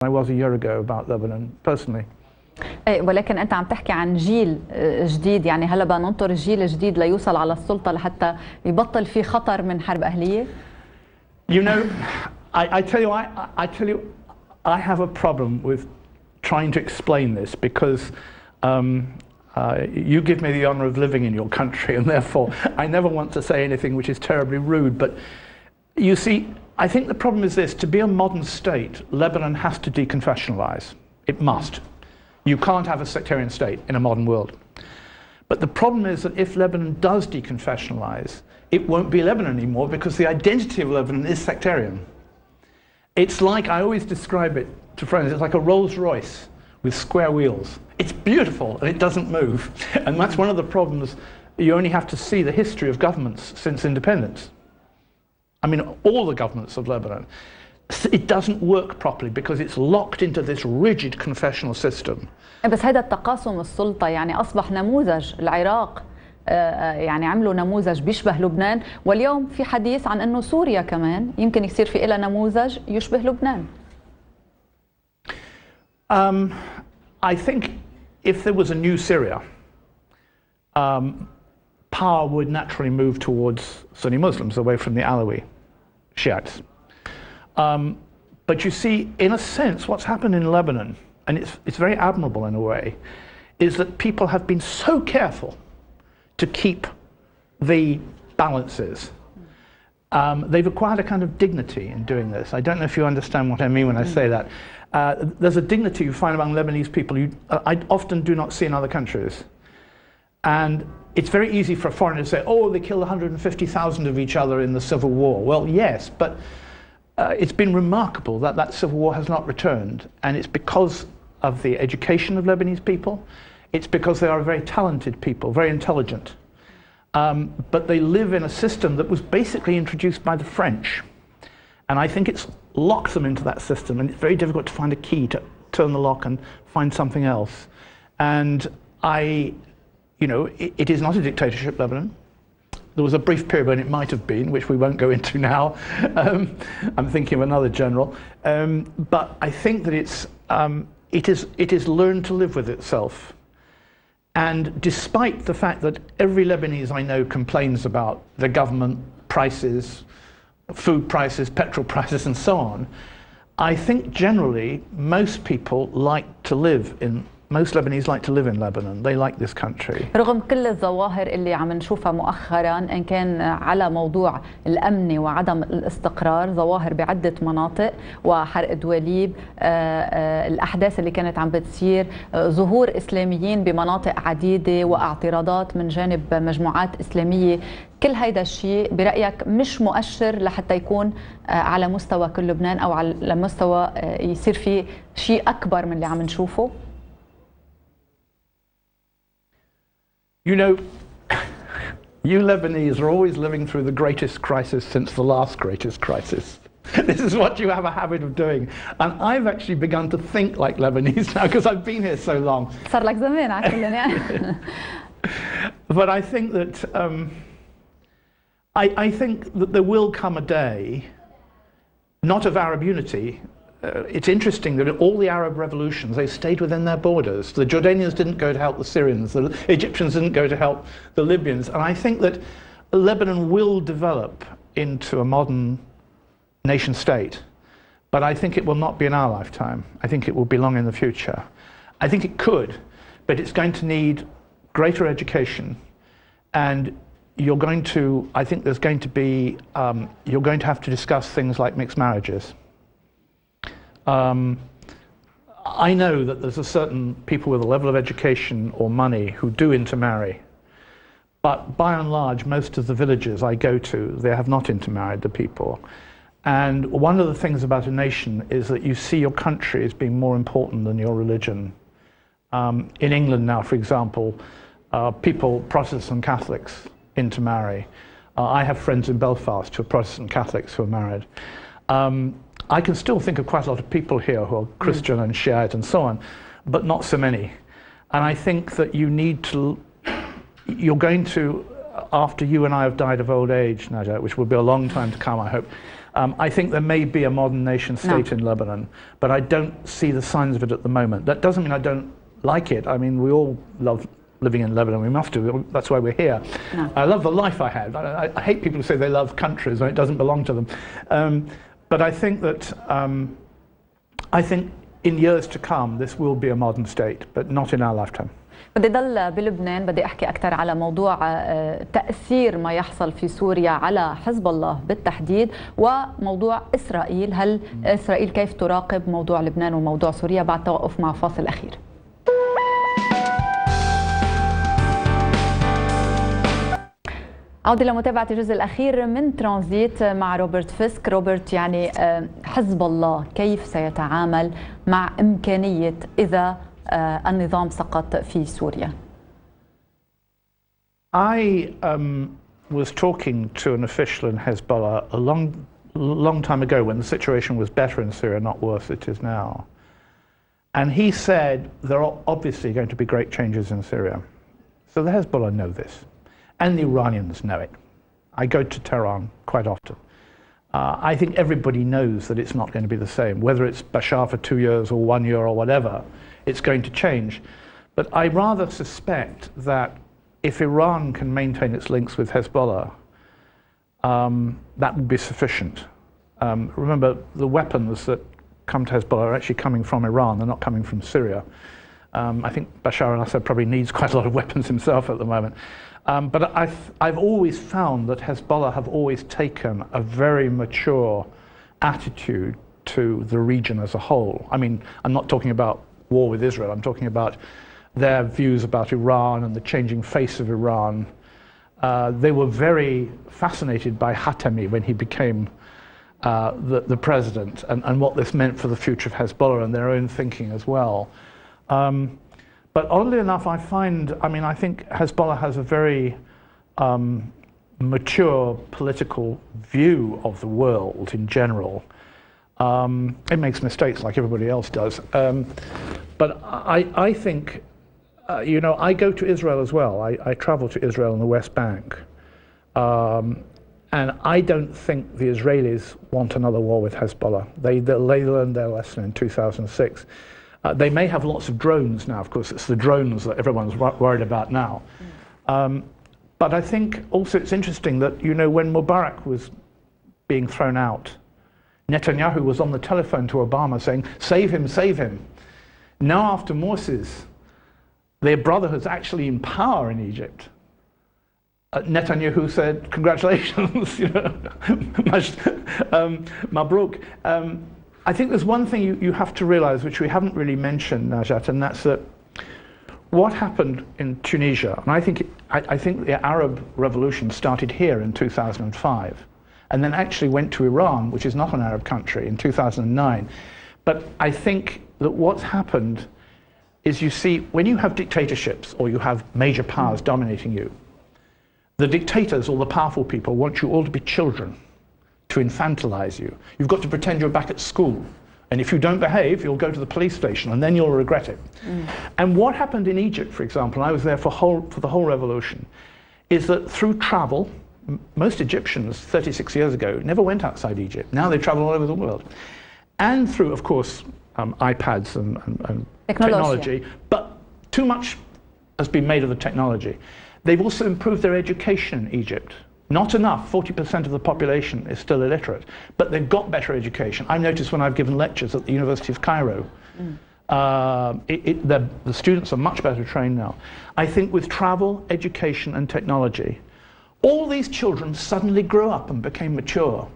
I was a year ago about Lebanon personally. ولكن أنت عم تحكي عن جيل جديد، يعني هلا بدنا ننطر الجيل الجديد ليوصل على السلطة لحتى يبطل في خطر من حرب أهلية. You know, I tell you, I have a problem with trying to explain this because you give me the honor of living in your country, and therefore I never want to say anything which is terribly rude. But you see, I think the problem is this: to be a modern state, Lebanon has to deconfessionalize. It must. You can't have a sectarian state in a modern world. But the problem is that if Lebanon does deconfessionalize, it won't be Lebanon anymore because the identity of Lebanon is sectarian. It's like, I always describe it to friends, it's like a Rolls Royce with square wheels. It's beautiful and it doesn't move. And that's one of the problems. You only have to see the history of governments since independence. I mean, all the governments of Lebanon. It doesn't work properly because it's locked into this rigid confessional system. بس هذا التقاسم السلطة يعني أصبح نموذج. العراق يعني عملوا نموذج بيشبه لبنان، واليوم في حديث عن أنه سوريا كمان يمكن يصير في إلها نموذج يشبه لبنان. I think if there was a new Syria, power would naturally move towards Sunni Muslims away from the Alawi Shiites. But you see, in a sense, what's happened in Lebanon, and it's very admirable in a way, is that people have been so careful to keep the balances. They've acquired a kind of dignity in doing this. I don't know if you understand what I mean when I say that. There's a dignity you find among Lebanese people I often do not see in other countries. And it's very easy for a foreigner to say, oh, they killed 150,000 of each other in the Civil War. Well, yes, but it's been remarkable that that civil war has not returned, and it's because of the education of Lebanese people. It's because they are very talented people, very intelligent. But they live in a system that was basically introduced by the French. And I think it's locked them into that system, and it's very difficult to find a key to turn the lock and find something else. And it is not a dictatorship, Lebanon. There was a brief period when it might have been, which we won't go into now. I'm thinking of another general. But I think that it is learned to live with itself. And despite the fact that every Lebanese I know complains about the government, prices, food prices, petrol prices, and so on, I think generally most Lebanese like to live in Lebanon. They like this country. رغم كل الظواهر اللي عم نشوفها مؤخرا إن كان على موضوع الأمن وعدم الاستقرار، ظواهر بعدة مناطق وحرق دواليب، الأحداث اللي كانت عم بتصير، ظهور إسلاميين بمناطق عديدة واعتراضات من جانب مجموعات إسلامية، كل هيدا الشيء برأيك مش مؤشر لحتى يكون على مستوى كل لبنان أو على مستوى يصير فيه شيء أكبر من اللي عم نشوفه؟ You know, you Lebanese are always living through the greatest crisis since the last greatest crisis. This is what you have a habit of doing. And I've actually begun to think like Lebanese now because I've been here so long. صار لك زمان على كلنا. But I think that I think that there will come a day, not of Arab unity. It's interesting that all the Arab revolutions, they stayed within their borders. The Jordanians didn't go to help the Syrians, the Egyptians didn't go to help the Libyans. And I think that Lebanon will develop into a modern nation state. But I think it will not be in our lifetime. I think it will be long in the future. I think it could, but it's going to need greater education. And I think there's going to be, you're going to have to discuss things like mixed marriages. I know that there's a certain people with a level of education or money who do intermarry, but by and large, most of the villages I go to, they have not intermarried the people. And one of the things about a nation is that you see your country as being more important than your religion. In England now, for example, Protestants and Catholics intermarry. I have friends in Belfast who are Protestant Catholics who are married. I can still think of quite a lot of people here who are Christian and Shiite and so on, but not so many. And I think that you're going to, after you and I have died of old age, Najat, which will be a long time to come, I hope, I think there may be a modern nation state in Lebanon, but I don't see the signs of it at the moment. That doesn't mean I don't like it. I mean, we all love living in Lebanon. We must do. That's why we're here. No. I love the life I have. I hate people who say they love countries and it doesn't belong to them. But I think that in years to come this will be a modern state, but not in our lifetime. بدي ضل بلبنان، بدي احكي اكثر على موضوع تاثير ما يحصل في سوريا على حزب الله بالتحديد، وموضوع اسرائيل. هل اسرائيل كيف تراقب موضوع لبنان وموضوع سوريا بعد توقف مع فاصل اخير؟ عودة لمتابعة الجزء الأخير من ترانزيت مع روبرت فيسك. روبرت، يعني حزب الله كيف سيتعامل مع إمكانية إذا النظام سقط في سوريا؟ I was talking to an official in Hezbollah a long time ago when the situation was better in Syria, not worse it is now. And he said there are obviously going to be great changes in Syria. So the Hezbollah know this. And the Iranians know it. I go to Tehran quite often. I think everybody knows that it's not going to be the same. Whether it's Bashar for 2 years or 1 year or whatever, it's going to change. But I rather suspect that if Iran can maintain its links with Hezbollah, that would be sufficient. Remember, the weapons that come to Hezbollah are actually coming from Iran, they're not coming from Syria. I think Bashar al-Assad probably needs quite a lot of weapons himself at the moment. But I've always found that Hezbollah have always taken a very mature attitude to the region as a whole. I mean, I'm not talking about war with Israel, I'm talking about their views about Iran and the changing face of Iran. They were very fascinated by Khatami when he became the president, and what this meant for the future of Hezbollah and their own thinking as well. But oddly enough, I think Hezbollah has a very mature political view of the world in general. It makes mistakes like everybody else does. But I think, you know, I go to Israel as well. I travel to Israel and the West Bank. And I don't think the Israelis want another war with Hezbollah. They learned their lesson in 2006. They may have lots of drones now, of course, it's the drones that everyone's worried about now. But I think also it's interesting that, you know, when Mubarak was being thrown out, Netanyahu was on the telephone to Obama saying, save him, save him. Now after Morsi's, their brotherhood's actually in power in Egypt. Netanyahu said, congratulations, you know, Mabruk. I think there's one thing you have to realize, which we haven't really mentioned, Najat, and that's that what happened in Tunisia, and I think the Arab Revolution started here in 2005, and then actually went to Iran, which is not an Arab country, in 2009. But I think that what's happened is, you see, when you have dictatorships or you have major powers dominating you, the dictators or the powerful people want you all to be children, to infantilize you. You've got to pretend you're back at school. And if you don't behave, you'll go to the police station and then you'll regret it. And what happened in Egypt, for example, and I was there for the whole revolution, is that through travel, most Egyptians 36 years ago never went outside Egypt. Now they travel all over the world. And through, of course, iPads and technology, but too much has been made of the technology. They've also improved their education in Egypt. Not enough, 40% of the population is still illiterate, but they've got better education. I've noticed when I've given lectures at the University of Cairo, the students are much better trained now. I think with travel, education and technology, all these children suddenly grew up and became mature,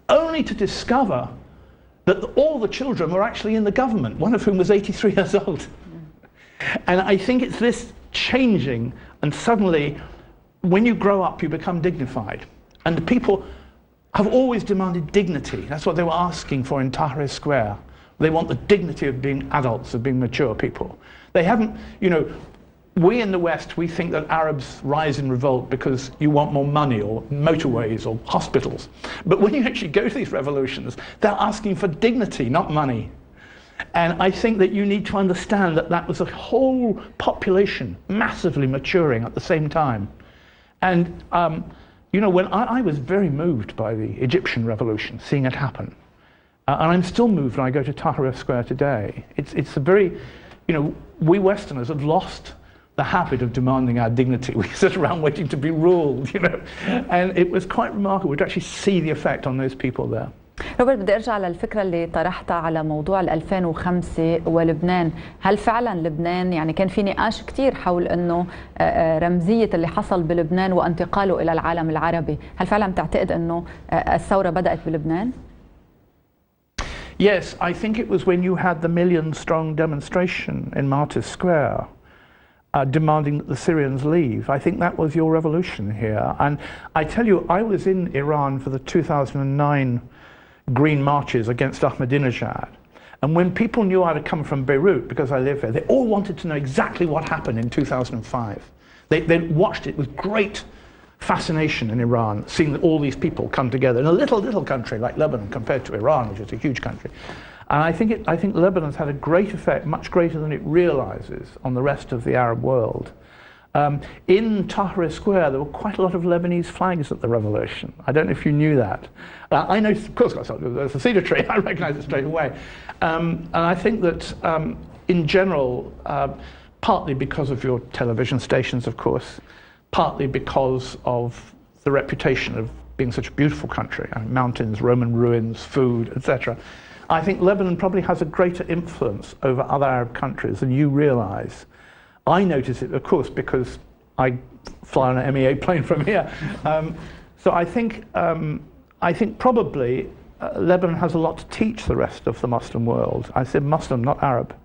only to discover that all the children were actually in the government, one of whom was 83 years old. And I think it's this changing, and suddenly when you grow up, you become dignified. And the people have always demanded dignity. That's what they were asking for in Tahrir Square. They want the dignity of being adults, of being mature people. They haven't, you know, we in the West, we think that Arabs rise in revolt because you want more money or motorways or hospitals. But when you actually go to these revolutions, they're asking for dignity, not money. And I think that you need to understand that that was a whole population massively maturing at the same time. And you know, when I was very moved by the Egyptian revolution, seeing it happen. And I'm still moved when I go to Tahrir Square today. It's a very, you know, we Westerners have lost the habit of demanding our dignity. We sit around waiting to be ruled, you know. And it was quite remarkable to actually see the effect on those people there. روبرت، بدي ارجع للفكره اللي طرحتها على موضوع 2005 ولبنان. هل فعلا لبنان يعني كان في نقاش كثير حول انه رمزيه اللي حصل بلبنان وانتقاله الى العالم العربي، هل فعلا تعتقد انه الثوره بدات بلبنان؟ Yes, I think it was when you had the million-strong demonstration in Martyrs Square demanding that the Syrians leave. I think that was your revolution here. And I tell you, I was in Iran for the 2009 Green Marches against Ahmadinejad. And when people knew I'd come from Beirut, because I live there, they all wanted to know exactly what happened in 2005. They watched it with great fascination in Iran, seeing that all these people come together in a little country like Lebanon compared to Iran, which is a huge country. And I think Lebanon's had a great effect, much greater than it realizes, on the rest of the Arab world. In Tahrir Square, there were quite a lot of Lebanese flags at the revolution. I don't know if you knew that. I know, of course, there's a cedar tree. I recognize it straight away. And I think that, in general, partly because of your television stations, of course, partly because of the reputation of being such a beautiful country, mountains, Roman ruins, food, etc. I think Lebanon probably has a greater influence over other Arab countries than you realize. I notice it, of course, because I fly on an MEA plane from here. So I think probably Lebanon has a lot to teach the rest of the Muslim world. I said Muslim, not Arab.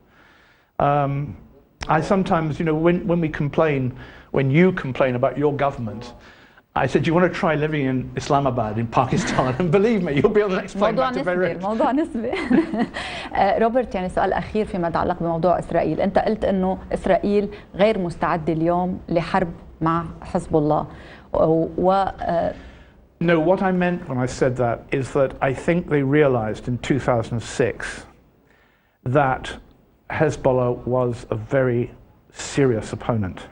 I sometimes, you know, when we complain, when you complain about your government, I said, you want to try living in Islamabad in Pakistan, and believe me, you'll be on the next plane back to Beirut. موضوع نسبي. روبرت، يعني سؤال أخير فيما يتعلق بموضوع إسرائيل. أنت قلت إنه إسرائيل غير مستعدة اليوم لحرب مع حزب الله. No, what I meant when I said that is that I think they realized in 2006 that Hezbollah was a very serious opponent.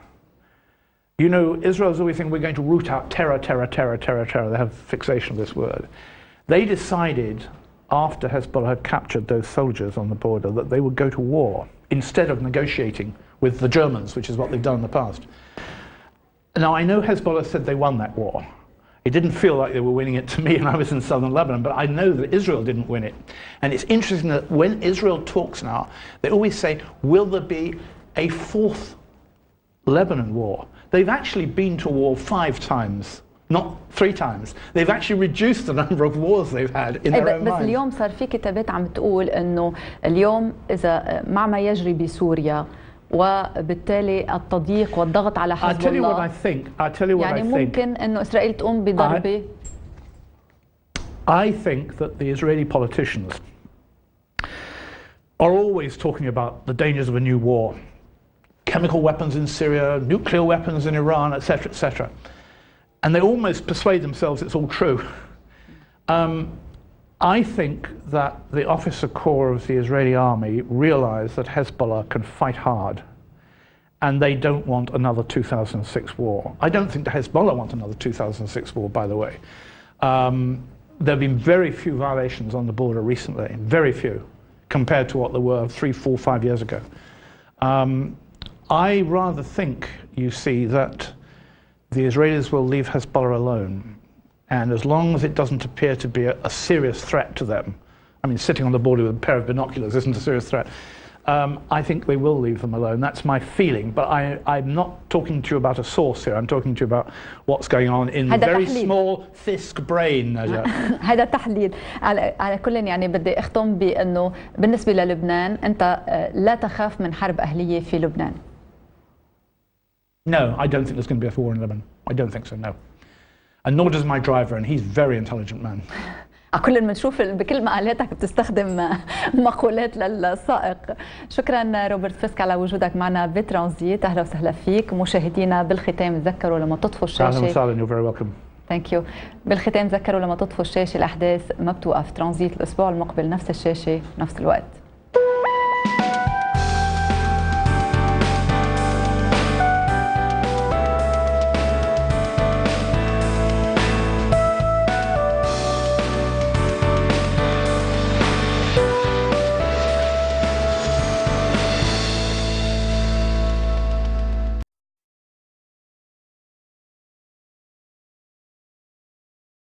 You know, Israel's always saying we're going to root out terror. They have fixation of this word. They decided after Hezbollah had captured those soldiers on the border that they would go to war instead of negotiating with the Germans, which is what they've done in the past. Now, I know Hezbollah said they won that war. It didn't feel like they were winning it to me, and I was in southern Lebanon, but I know that Israel didn't win it. And it's interesting that when Israel talks now, they always say, will there be a fourth Lebanon war? They've actually been to war 5 times, not 3 times. They've actually reduced the number of wars they've had in their own minds. بس اليوم صار في كتابات عم تقول انه اليوم اذا مع ما يجري بسوريا وبالتالي التضييق والضغط على حزب الله. I'll tell you what I think. I'll tell you what I think. يعني ممكن انه اسرائيل تقوم بضربة. I think that the Israeli politicians are always talking about the dangers of a new war. Chemical weapons in Syria, nuclear weapons in Iran, etc., etc. And they almost persuade themselves it's all true. I think that the officer corps of the Israeli army realize that Hezbollah can fight hard, and they don't want another 2006 war. I don't think the Hezbollah want another 2006 war, by the way. There have been very few violations on the border recently, very few, compared to what there were 3, 4, 5 years ago. I rather think, you see, that the Israelis will leave Hezbollah alone. And as long as it doesn't appear to be a serious threat to them, I mean, sitting on the border with a pair of binoculars isn't a serious threat, I think they will leave them alone. That's my feeling. But I'm not talking to you about a source here. I'm talking to you about what's going on in the very small Fisk brain, Najat. هذا تحليل. على كل يعني بدي أختم بأنه بالنسبة للبنان أنت لا تخاف من حرب أهلية في لبنان. No, I don't think there's going to be a war in Lebanon. I don't think so, no. And nor does my driver, and he's a very intelligent man. كل ما نشوف بكل مقالاتك بتستخدم مقولات للسائق. شكرا روبرت فيسك على وجودك معنا بترانزيت. اهلا وسهلا فيك. مشاهدينا بالختام تذكروا لما تطفوا الشاشه. اهلا وسهلا. You're very welcome. ثانك يو. بالختام تذكروا لما تطفوا الشاشه الاحداث ما بتوقف. ترانزيت الاسبوع المقبل نفس الشاشه نفس الوقت.